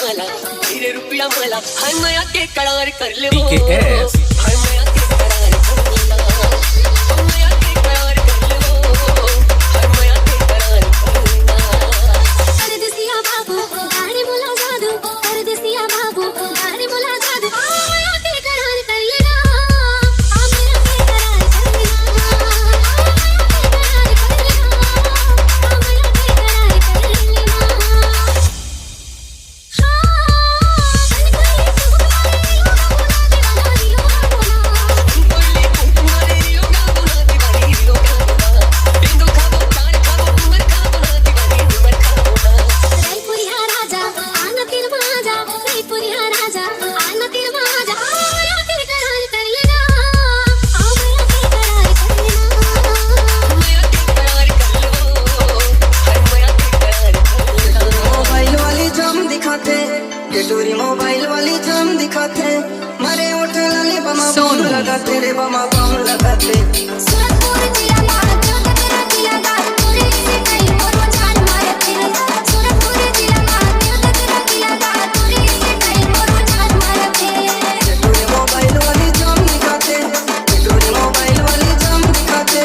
मला तेरे रुपया मला हाय मैं आके करार कर ले वो PKS हाय मैं आके करार कर ले मैं आके करार कर ले वो हाय मैं आके करार कर ले परदेसिया बाबू गाने बोला जादू परदेसिया बाबू गाने बोला जादू मैं आके करार कर लेना मैं आके करार कर लेना मोबाइल वाली जाम दिखाते मारे उठ लाली बमा बम लगा तेरे बमा बम लगाते सुरतपुर जिला मार जो तेरा दिया गाल पूरे से कई और जान मारे तेरे सुरतपुर जिला मार जो तेरा दिया गाल पूरे से कई और जान मारे तेरे तोरे मोबाइल वाली जाम दिखाते तोरे मोबाइल वाली जाम दिखाते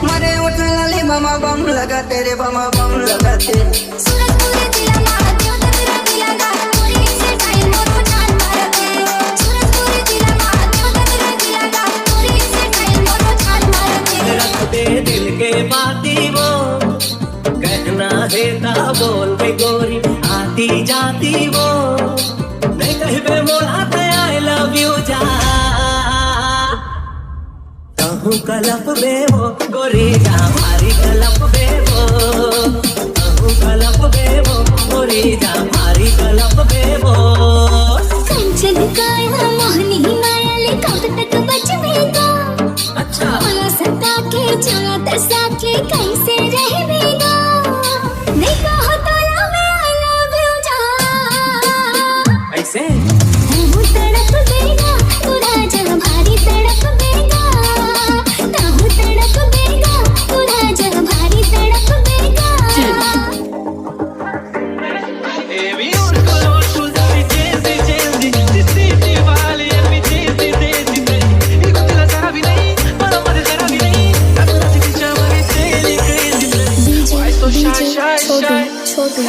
मारे उठ लाली बमा बम लगा तेरे बमा बम लगाते सुरतपुर जिला मार जो तेरा दिया गाल पूरे से कई और जान मारे तेरे सुरतपुर जिला मार जो तेरा दिया गाल पूरे से कई और जान मारे तेरे रख दे दिल के बाती वो कहना देता बोल बे गोरी आती जाती वो नहीं कहीं पे बोला आई लव यू जा कहूँ कलप बे वो गोरी जा मारी कलप बे वो कहूँ कलप बे वो गोरी जा मारी कलप बे वो कंचन काया मोहनी मायाले कब तक बचवेगा अच्छा बोला सता के चला दसा के कैसे रहेगा नहीं कहो तो मैं आई लव यू जा ऐसे तू तड़प देगा पूरा जग भारी तड़प देगा तू तड़प देगा पूरा जग भारी तड़प देगा छोटू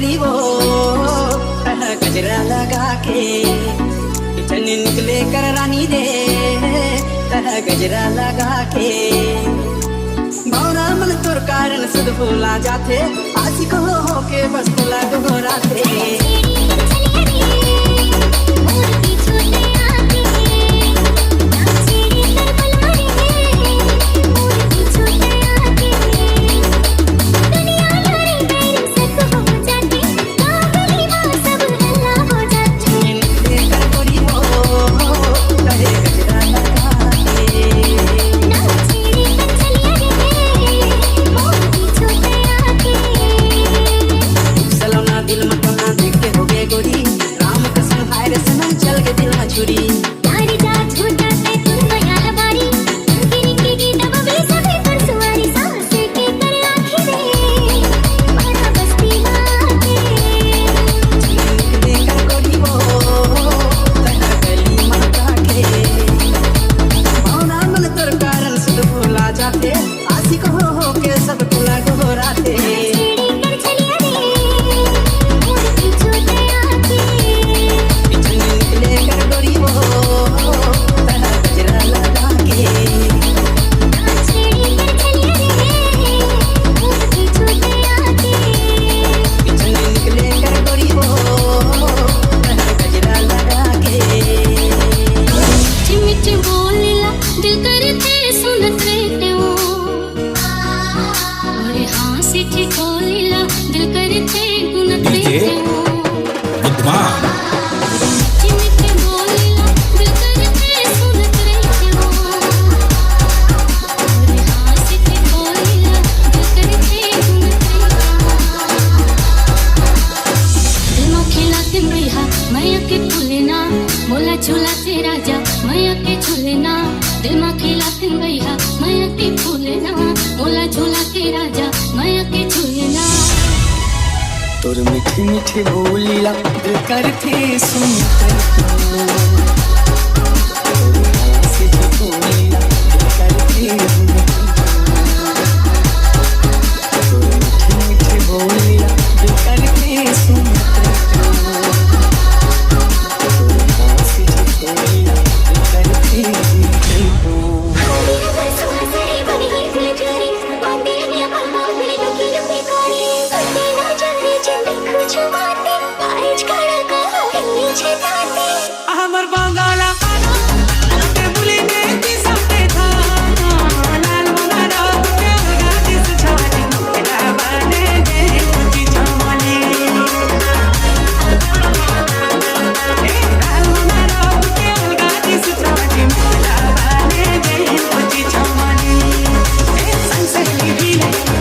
गोरी वो गजरा लगा के किचन निकले कर रानी दे गजरा लगा के भौरा मन तोर कारण सुध भूला जाते आशिक हो के बस भूला दोहराते तोर मीठी मीठी बोलिया दिल करते सुनते से जो बोलिया दिल करते तोर मीठी मीठी बोलिया दिल करते सुनते से जो बोलिया दिल करते हमर बंगाला ते बुली ने की सबते था लाल मनारा के गादिस छाती ना बने दे की चमली लाल मनारा के गादिस छाती ना बने दे की चमली संसली भी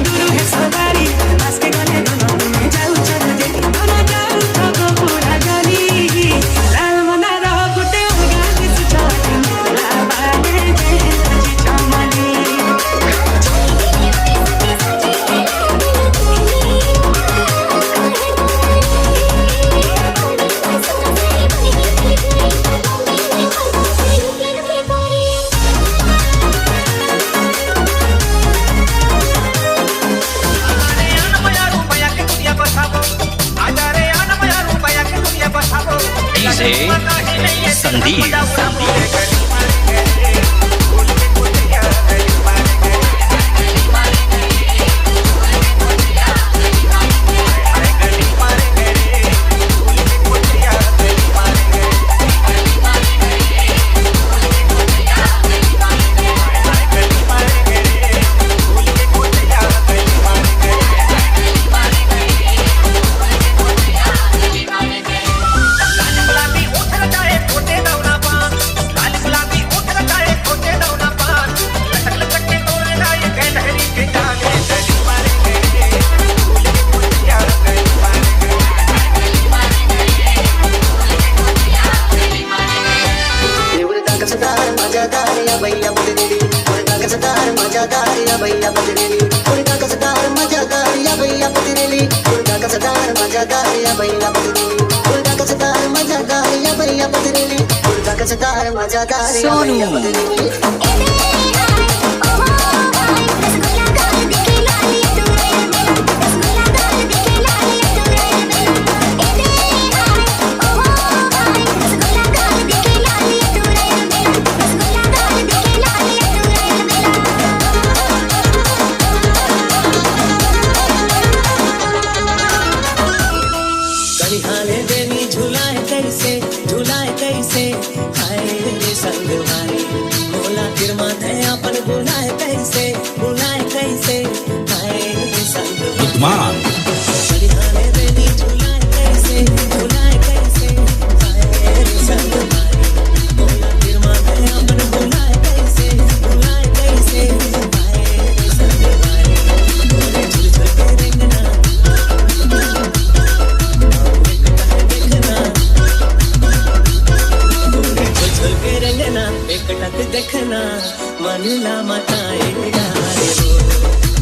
दूर है सवारी बस के गले दोनों में जाऊं चल दे दोनों जाऊं तो पूरा गली लाल मनारा गुटे गादिस छाती ना बने दे की चमली DJ Sandeep. सोनू एकटक देखना मन ला मचाएगा रे वो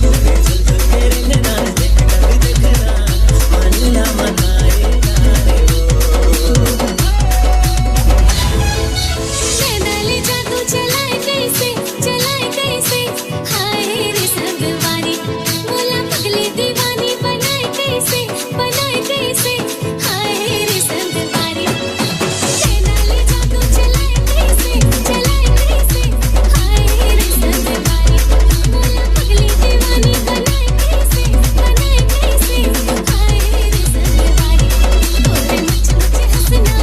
तेरे जुल्फ के रंगना एकटक देखना मन ला मचाएगा रे वो नैनाली जादू चलाए कैसे हाय रे संगवारी बोला पगली दीवानी बनाए कैसे हाय रे संगवारी नैनाली जादू चलाए कैसे हाय रे संगवारी बोला पगली दीवानी बनाए कैसे हाय रे संगवारी तोरे मुझ हंसना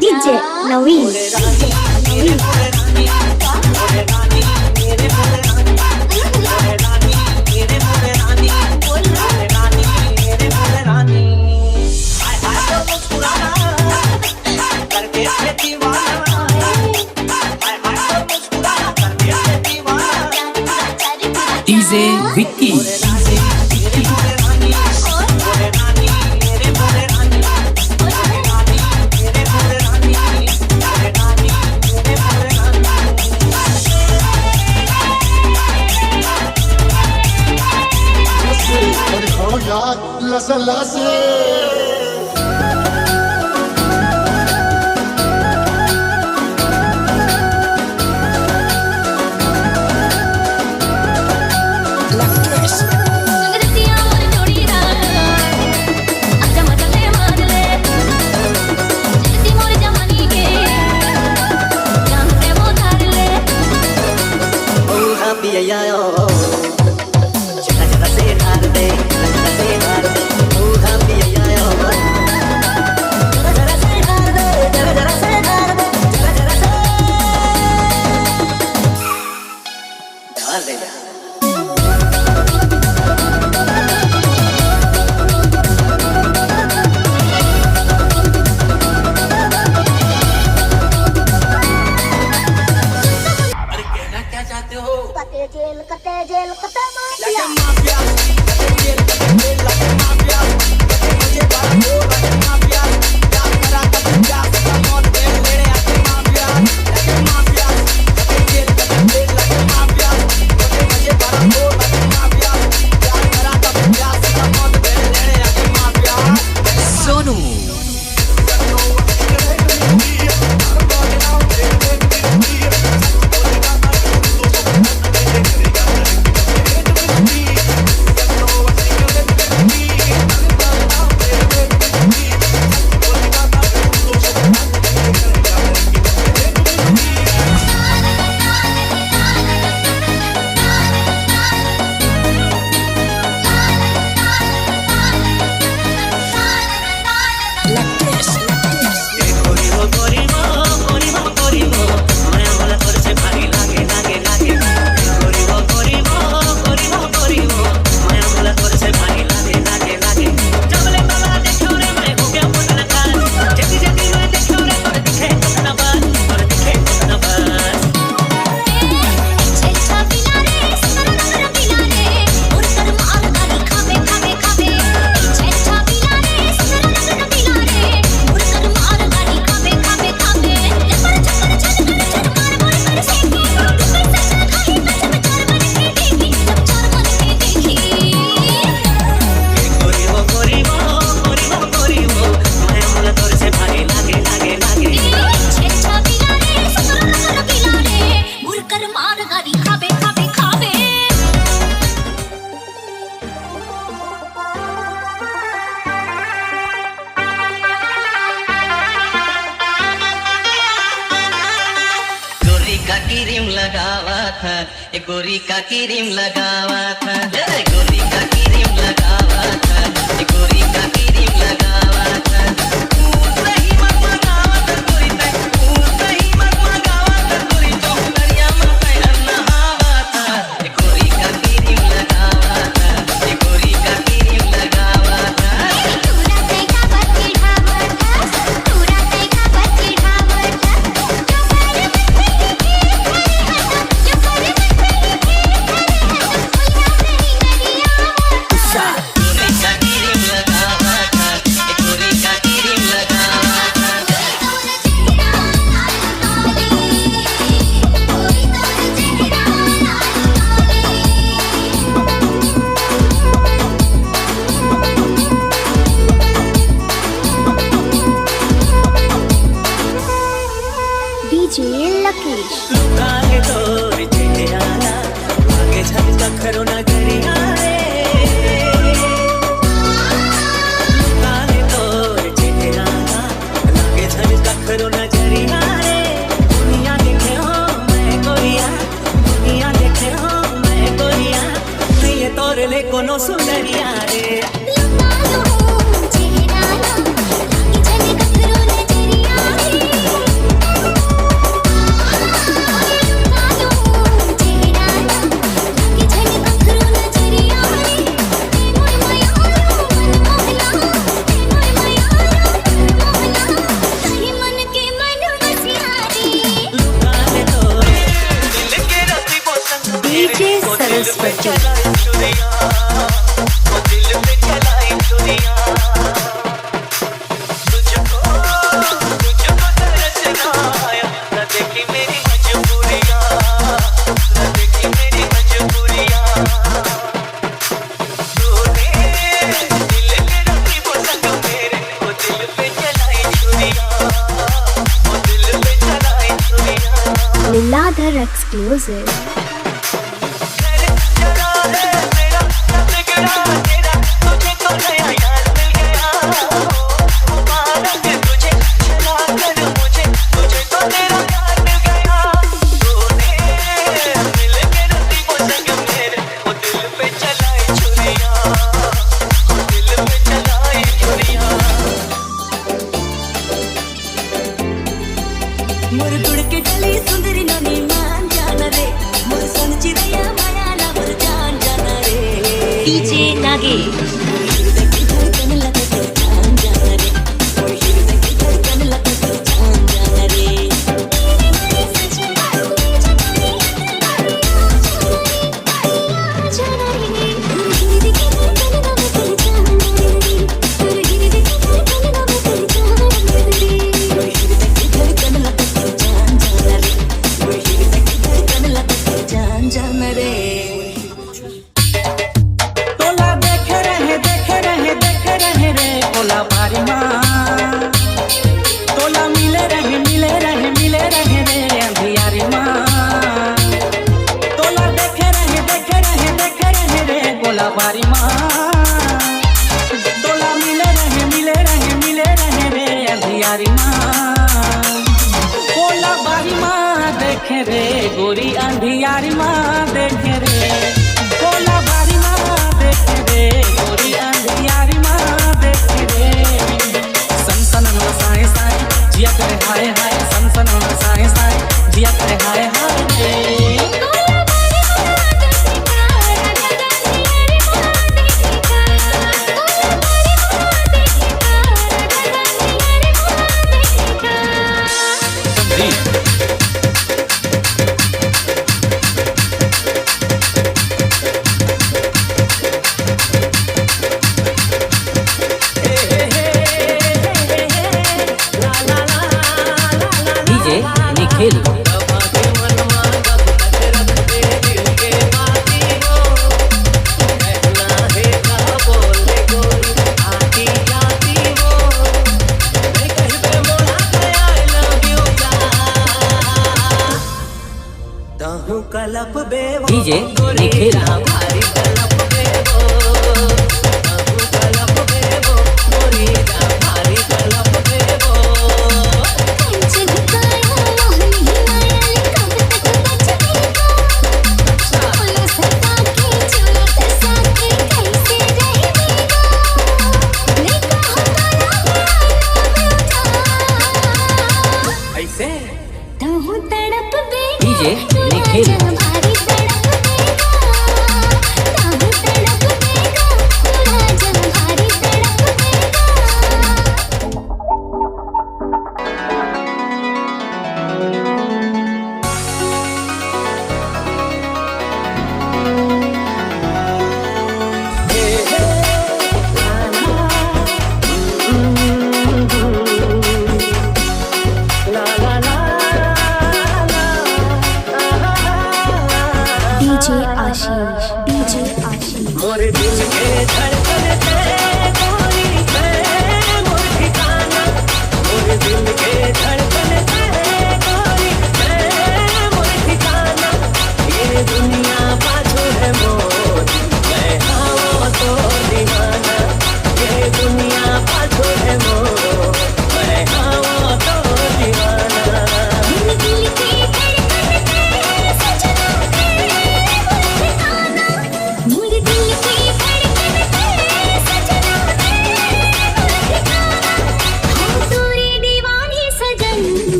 DJ Naveen. DJ Vicky. गोरी का क्रीम लगावा था, गोरी का क्रीम लगावा था, गोरी का क्रीम लगावा कोनो सुंदरिया रे लुका लो चेहरा ना लागी जने ककरो नजरिया रे लुका लो चेहरा ना लागी जने ककरो नजरिया रे मोय मायारो मन मोहला मोय मायारो मन मोहला ताही मन के मन बसिया रे लुका ले तोरे दिल के राती बोसन DJ सरस्वती चलाई चुरिया वो दिल पे चलाई चुरिया तुझको तरस ना आया न देखी मेरी मजबूरियां न देखी मेरी मजबूरियां तूने दिल के राती बोसन मेरे वो दिल पे चलाई चुरिया वो दिल पे चलाई चुरिया Liladhar exclusive. मोर दुड़ के डली सुंदरी ननी मान जाना रे मोर सन चिड़ैया मायाला मोर जान जाना रे DJ Nagesh. हृदय की धड़कन लगे तो जान जाना रे मोर हृदय की धड़कन लगे तो जान जाना रे मेरे सजना जगनी जाना रे गिरगिरी के धड़कन ना तेरी जान रे गिरगिरी के धड़कन ना तेरी जान रे मोर हृदय की धड़कन लगे तो जान जाना रे मोर हृदय की धड़कन लगे तो जान जाना रे तोला देख रहे रे कोला बारी माँ तोला मिले रहे रे अंधियारी माँ तोला देख रहे रे कोला बारी माँ तोला मिले रहे रे अंधियारी माँ कोला बारी माँ देखे रे गोरी अंधियारी माँ देखे रे कोला बारी माँ देखे रे गोरी अंधियारी माँ देखे रे सनसन साए साए जिया करे हाय हाय सनसन साए साए जिया करे हाय हाय रे डीजे निखिल कलप बेवो डीजे निखिल भारी कलप बेवो कलप बेवो मोरी भारी कलप बेवो ऐसे तड़प बे डीजे निखिल भारी तड़प बेगा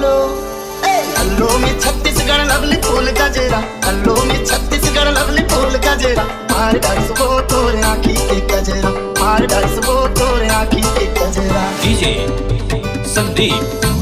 लल्लो लल्लो में छत्तीसगढ़ लवली फूल का जेरा, लल्लो में छत्तीसगढ़ लवली फूल का जेरा, मार डांस वो तोरे आँखी के गजरा, मार डांस वो तोरे आँखी के गजरा। डीजे संदीप